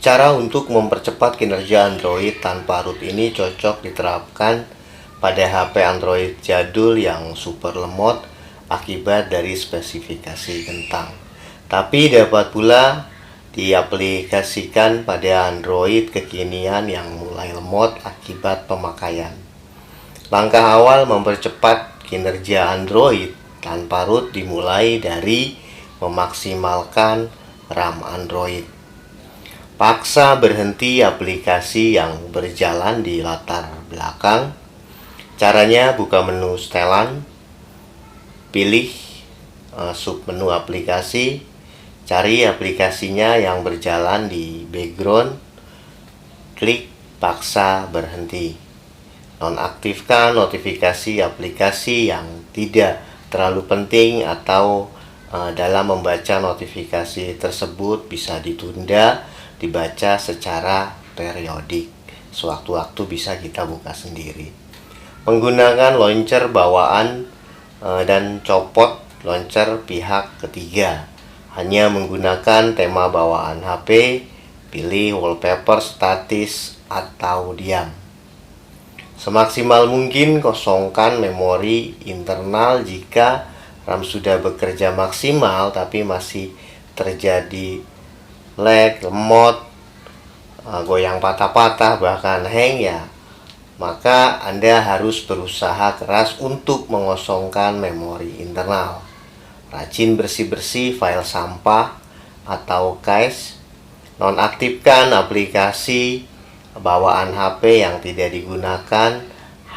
Cara untuk mempercepat kinerja Android tanpa root ini cocok diterapkan pada HP Android jadul yang super lemot akibat dari spesifikasi kentang. Tapi dapat pula diaplikasikan pada Android kekinian yang mulai lemot akibat pemakaian. Langkah awal mempercepat kinerja Android tanpa root dimulai dari memaksimalkan RAM Android. Paksa berhenti aplikasi yang berjalan di latar belakang. Caranya buka menu setelan, pilih submenu aplikasi, cari aplikasinya yang berjalan di background, klik paksa berhenti. Nonaktifkan notifikasi aplikasi yang tidak terlalu penting atau dalam membaca notifikasi tersebut bisa ditunda dibaca secara periodik. Sewaktu-waktu bisa kita buka sendiri. Menggunakan launcher bawaan dan copot launcher pihak ketiga. Hanya menggunakan tema bawaan HP, pilih wallpaper statis atau diam. Semaksimal mungkin kosongkan memori internal jika RAM sudah bekerja maksimal tapi masih terjadi lag, lemot, goyang patah-patah, bahkan hang ya, maka Anda harus berusaha keras untuk mengosongkan memori internal. Rajin bersih-bersih file sampah atau cache. Nonaktifkan aplikasi bawaan HP yang tidak digunakan,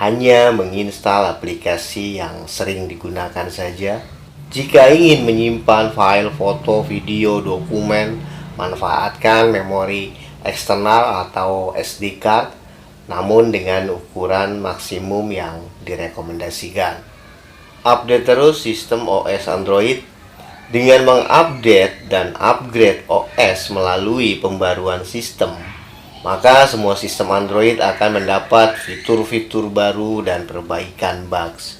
hanya menginstal aplikasi yang sering digunakan saja. Jika ingin menyimpan file foto, video, dokumen, manfaatkan memori eksternal atau SD card, namun dengan ukuran maksimum yang direkomendasikan. Update terus sistem OS Android. Dengan mengupdate dan upgrade OS melalui pembaruan sistem, maka semua sistem Android akan mendapat fitur-fitur baru dan perbaikan bugs.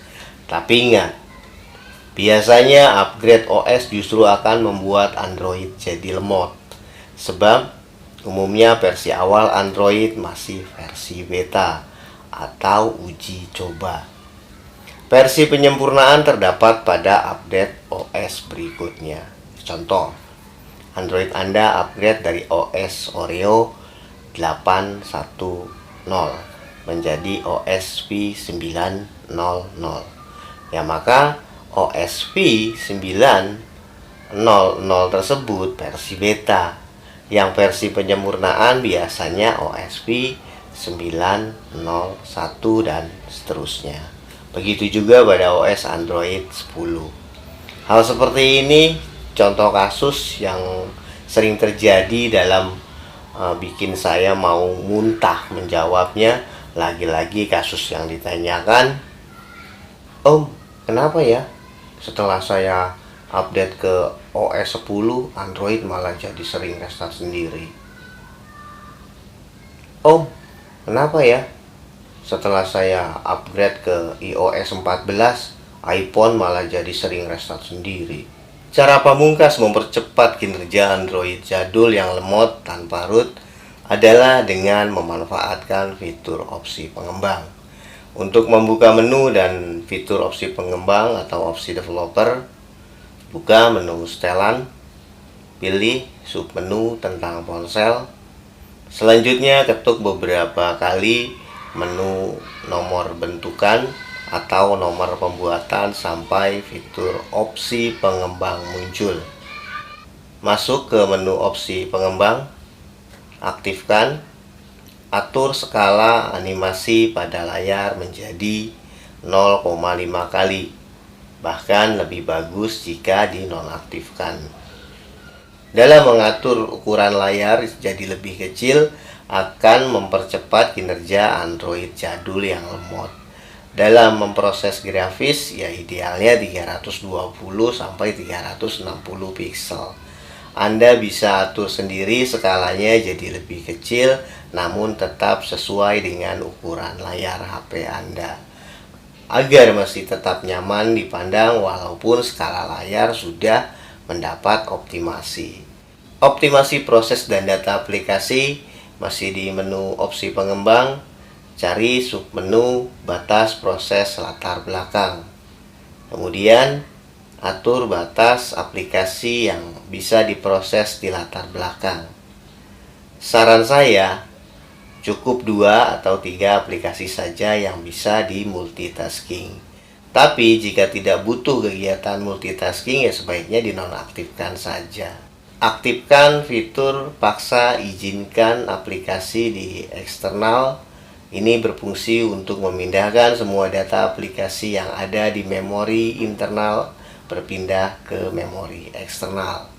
Tapi ingat, biasanya upgrade OS justru akan membuat Android jadi lemot. Sebab umumnya versi awal Android masih versi beta atau uji coba. Versi penyempurnaan terdapat pada update OS berikutnya. Contoh, Android Anda upgrade dari OS Oreo 8.1.0 menjadi OS V9.0.0. Ya, maka OS V9.0.0 tersebut versi beta. Yang versi penyempurnaan biasanya OSP 9.01 dan seterusnya. Begitu juga pada OS Android 10. Hal seperti ini contoh kasus yang sering terjadi dalam bikin saya mau muntah menjawabnya. Lagi-lagi kasus yang ditanyakan, "Om, kenapa ya setelah saya update ke OS 10, Android malah jadi sering restart sendiri? Om, kenapa ya setelah saya upgrade ke iOS 14, iPhone malah jadi sering restart sendiri?" Cara pamungkas mempercepat kinerja Android jadul yang lemot tanpa root adalah dengan memanfaatkan fitur opsi pengembang. Untuk membuka menu dan fitur opsi pengembang atau opsi developer, buka menu setelan, pilih submenu tentang ponsel. Selanjutnya ketuk beberapa kali menu nomor bentukan atau nomor pembuatan sampai fitur opsi pengembang muncul. Masuk ke menu opsi pengembang, aktifkan, atur skala animasi pada layar menjadi 0,5 kali. Bahkan lebih bagus jika dinonaktifkan. Dalam mengatur ukuran layar jadi lebih kecil akan mempercepat kinerja Android jadul yang lemot. Dalam memproses grafis ya idealnya 320 sampai 360 pixel. Anda bisa atur sendiri skalanya jadi lebih kecil namun tetap sesuai dengan ukuran layar HP Anda, agar masih tetap nyaman dipandang walaupun skala layar sudah mendapat optimasi. Optimasi proses dan data aplikasi masih di menu opsi pengembang, cari submenu batas proses latar belakang. Kemudian atur batas aplikasi yang bisa diproses di latar belakang. Saran saya, cukup 2 atau 3 aplikasi saja yang bisa di multitasking. Tapi jika tidak butuh kegiatan multitasking, ya sebaiknya dinonaktifkan saja. Aktifkan fitur paksa izinkan aplikasi di eksternal. Ini berfungsi untuk memindahkan semua data aplikasi yang ada di memori internal berpindah ke memori eksternal.